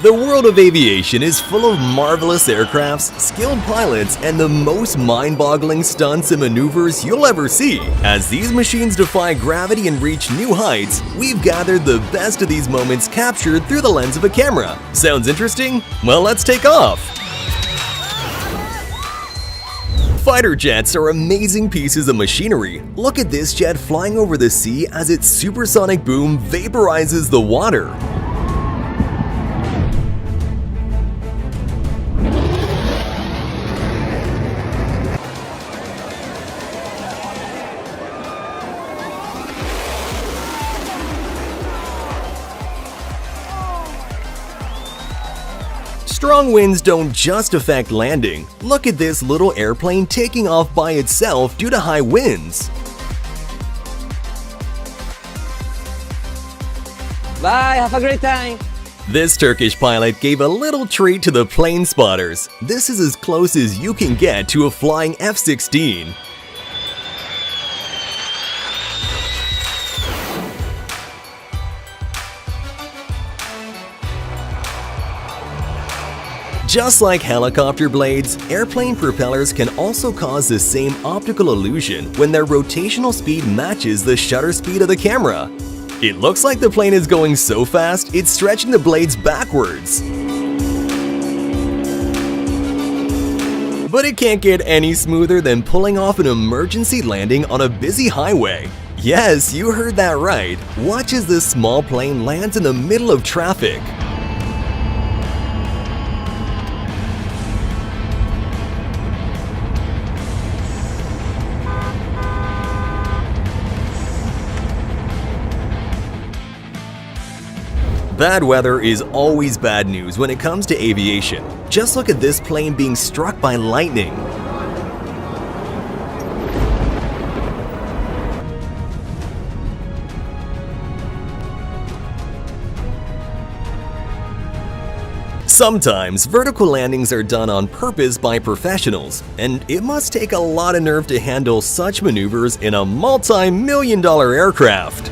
The world of aviation is full of marvelous aircrafts, skilled pilots, and the most mind-boggling stunts and maneuvers you'll ever see. As these machines defy gravity and reach new heights, we've gathered the best of these moments captured through the lens of a camera. Sounds interesting? Well, let's take off! Fighter jets are amazing pieces of machinery. Look at this jet flying over the sea as its supersonic boom vaporizes the water. Strong winds don't just affect landing. Look at this little airplane taking off by itself due to high winds. Bye, have a great time! This Turkish pilot gave a little treat to the plane spotters. This is as close as you can get to a flying F-16. Just like helicopter blades, airplane propellers can also cause the same optical illusion when their rotational speed matches the shutter speed of the camera. It looks like the plane is going so fast, it's stretching the blades backwards. But it can't get any smoother than pulling off an emergency landing on a busy highway. Yes, you heard that right. Watch as this small plane lands in the middle of traffic. Bad weather is always bad news when it comes to aviation. Just look at this plane being struck by lightning. Sometimes vertical landings are done on purpose by professionals, and it must take a lot of nerve to handle such maneuvers in a multi-million-dollar aircraft.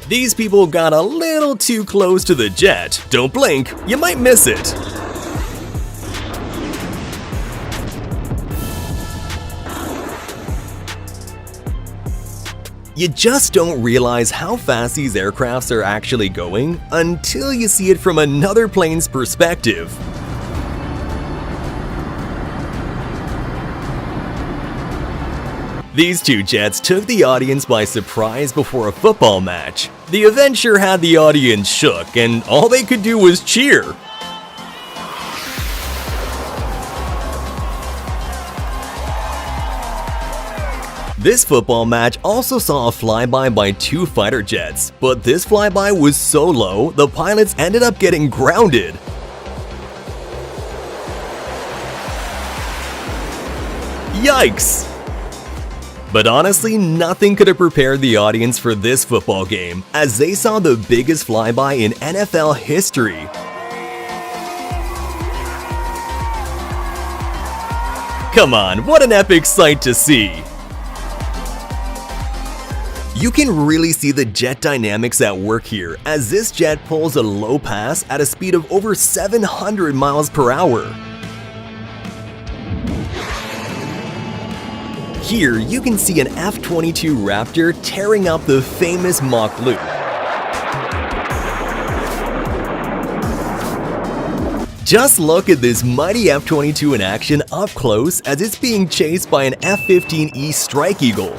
These people got a little too close to the jet. Don't blink, you might miss it. You just don't realize how fast these aircrafts are actually going until you see it from another plane's perspective. These two jets took the audience by surprise before a football match. The event sure had the audience shook, and all they could do was cheer. This football match also saw a flyby by two fighter jets, but this flyby was so low, the pilots ended up getting grounded. Yikes! But honestly, nothing could have prepared the audience for this football game, as they saw the biggest flyby in NFL history. Come on, what an epic sight to see! You can really see the jet dynamics at work here, as this jet pulls a low pass at a speed of over 700 miles per hour. Here, you can see an F-22 Raptor tearing up the famous Mach loop. Just look at this mighty F-22 in action up close as it's being chased by an F-15E Strike Eagle.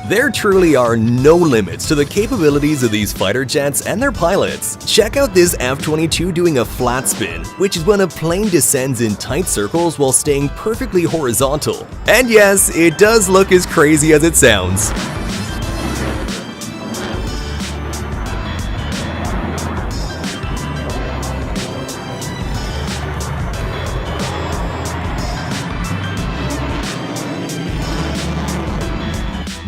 There truly are no limits to the capabilities of these fighter jets and their pilots. Check out this F-22 doing a flat spin, which is when a plane descends in tight circles while staying perfectly horizontal. And yes, it does look as crazy as it sounds.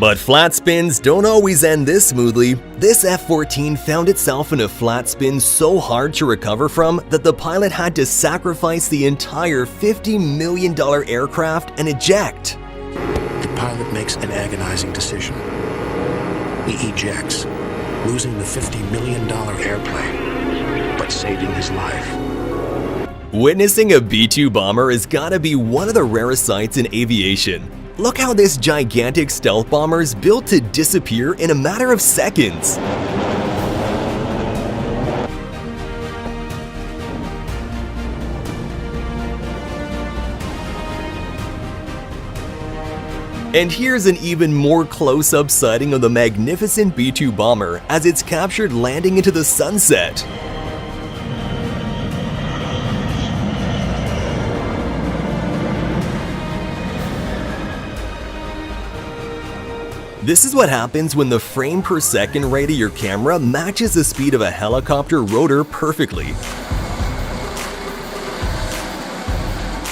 But flat spins don't always end this smoothly. This F-14 found itself in a flat spin so hard to recover from that the pilot had to sacrifice the entire $50 million aircraft and eject. The pilot makes an agonizing decision. He ejects, losing the $50 million airplane, but saving his life. Witnessing a B-2 bomber has gotta be one of the rarest sights in aviation. Look how this gigantic stealth bomber is built to disappear in a matter of seconds. And here's an even more close-up sighting of the magnificent B-2 bomber as it's captured landing into the sunset. This is what happens when the frame per second rate of your camera matches the speed of a helicopter rotor perfectly.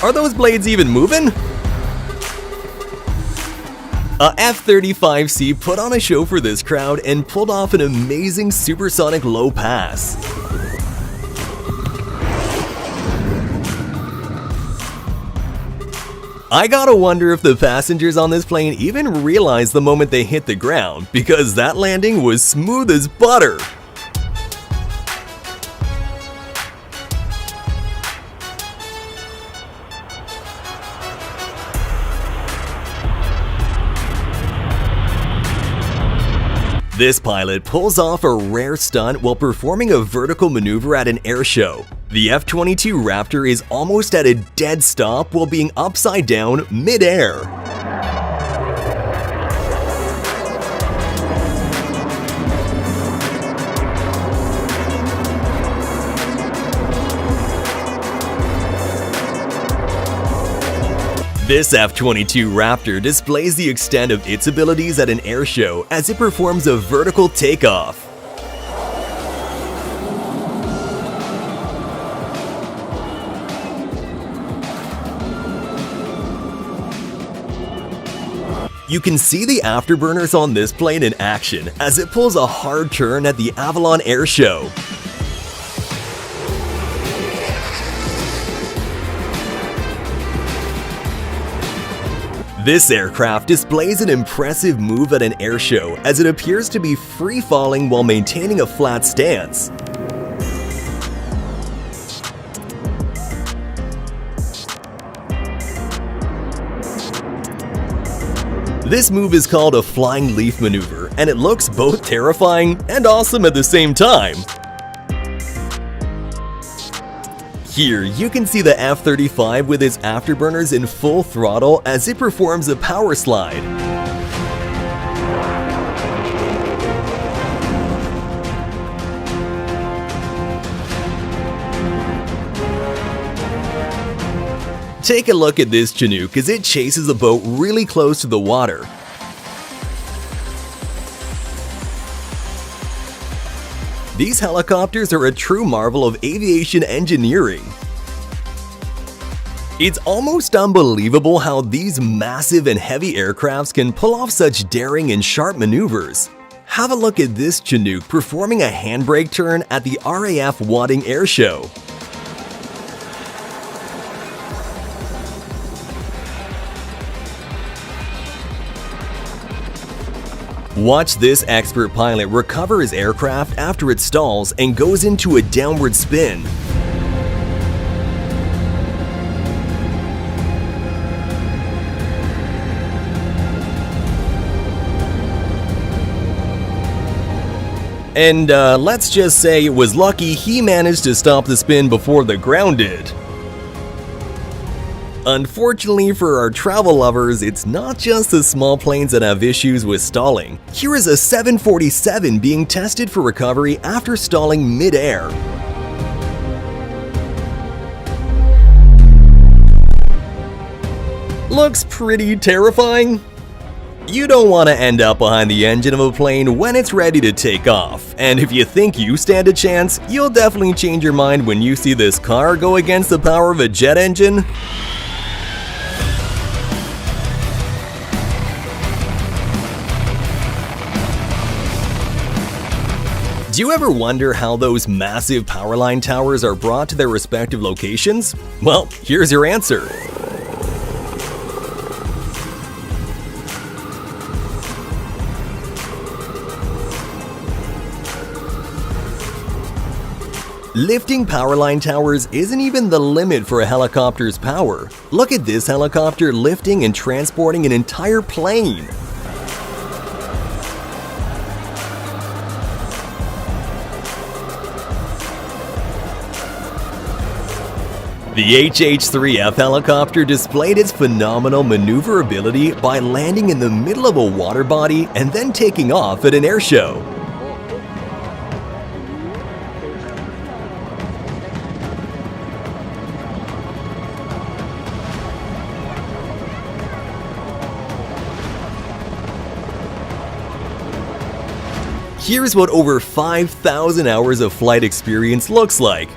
Are those blades even moving? A F-35C put on a show for this crowd and pulled off an amazing supersonic low pass. I gotta wonder if the passengers on this plane even realized the moment they hit the ground, because that landing was smooth as butter. This pilot pulls off a rare stunt while performing a vertical maneuver at an air show. The F-22 Raptor is almost at a dead stop while being upside down mid-air. This F-22 Raptor displays the extent of its abilities at an air show as it performs a vertical takeoff. You can see the afterburners on this plane in action as it pulls a hard turn at the Aviation Air Show. This aircraft displays an impressive move at an air show as it appears to be free-falling while maintaining a flat stance. This move is called a flying leaf maneuver, and it looks both terrifying and awesome at the same time. Here, you can see the F-35 with its afterburners in full throttle as it performs a power slide. Take a look at this Chinook as it chases a boat really close to the water. These helicopters are a true marvel of aviation engineering. It's almost unbelievable how these massive and heavy aircrafts can pull off such daring and sharp maneuvers. Have a look at this Chinook performing a handbrake turn at the RAF Wadding Air Show. Watch this expert pilot recover his aircraft after it stalls and goes into a downward spin. And let's just say it was lucky he managed to stop the spin before the ground did. Unfortunately for our travel lovers, it's not just the small planes that have issues with stalling. Here is a 747 being tested for recovery after stalling mid-air. Looks pretty terrifying. You don't want to end up behind the engine of a plane when it's ready to take off, and if you think you stand a chance, you'll definitely change your mind when you see this car go against the power of a jet engine. Do you ever wonder how those massive power line towers are brought to their respective locations? Well, here's your answer. Lifting power line towers isn't even the limit for a helicopter's power. Look at this helicopter lifting and transporting an entire plane. The HH-3F helicopter displayed its phenomenal maneuverability by landing in the middle of a water body and then taking off at an air show. Here's what over 5,000 hours of flight experience looks like.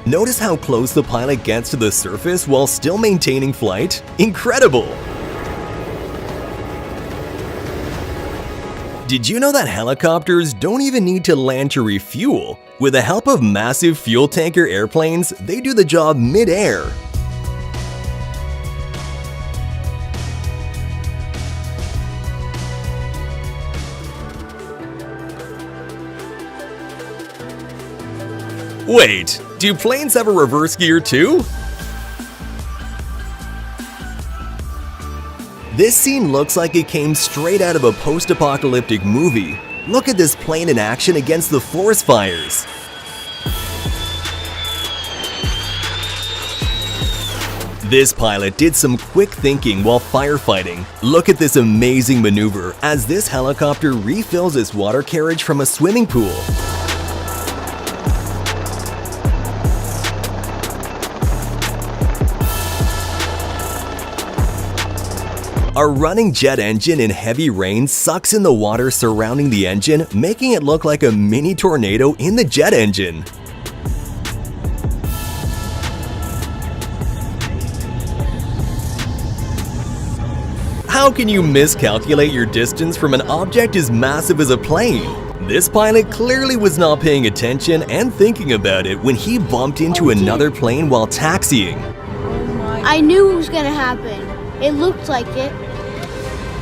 Notice how close the pilot gets to the surface while still maintaining flight? Incredible! Did you know that helicopters don't even need to land to refuel? With the help of massive fuel tanker airplanes, they do the job mid-air. Wait, do planes have a reverse gear too? This scene looks like it came straight out of a post-apocalyptic movie. Look at this plane in action against the forest fires. This pilot did some quick thinking while firefighting. Look at this amazing maneuver as this helicopter refills its water carriage from a swimming pool. A running jet engine in heavy rain sucks in the water surrounding the engine, making it look like a mini tornado in the jet engine. How can you miscalculate your distance from an object as massive as a plane? This pilot clearly was not paying attention and thinking about it when he bumped into another plane while taxiing. I knew it was gonna happen. It looked like it.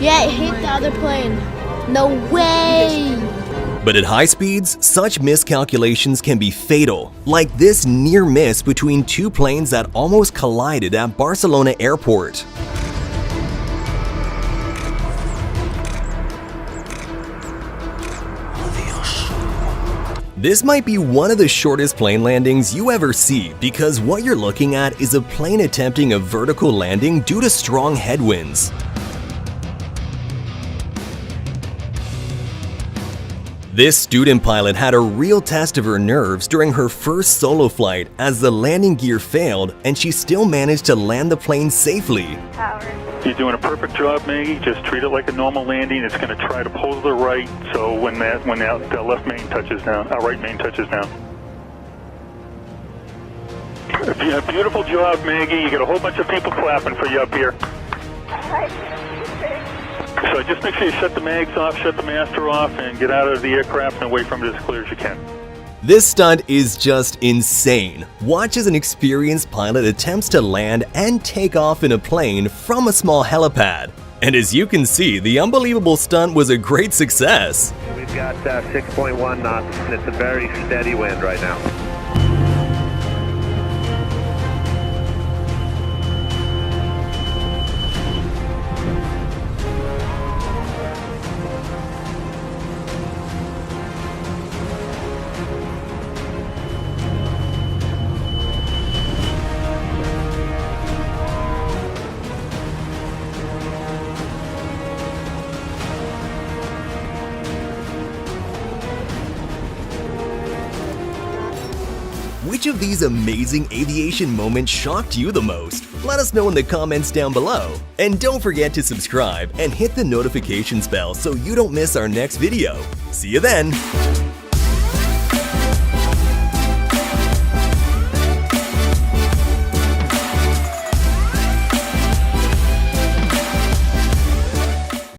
Yeah, it hit the other plane. No way! But at high speeds, such miscalculations can be fatal, like this near miss between two planes that almost collided at Barcelona airport. This might be one of the shortest plane landings you ever see because what you're looking at is a plane attempting a vertical landing due to strong headwinds. This student pilot had a real test of her nerves during her first solo flight as the landing gear failed and she still managed to land the plane safely. You're doing a perfect job, Maggie. Just treat it like a normal landing. It's going to try to pull to the right, so when that left main touches down, right main touches down. Beautiful job, Maggie. You got a whole bunch of people clapping for you up here. So just make sure you shut the mags off, shut the master off, and get out of the aircraft and away from it as clear as you can. This stunt is just insane. Watch as an experienced pilot attempts to land and take off in a plane from a small helipad. And as you can see, the unbelievable stunt was a great success. We've got 6.1 knots, and it's a very steady wind right now. Which of these amazing aviation moments shocked you the most? Let us know in the comments down below. And don't forget to subscribe and hit the notifications bell so you don't miss our next video. See you then!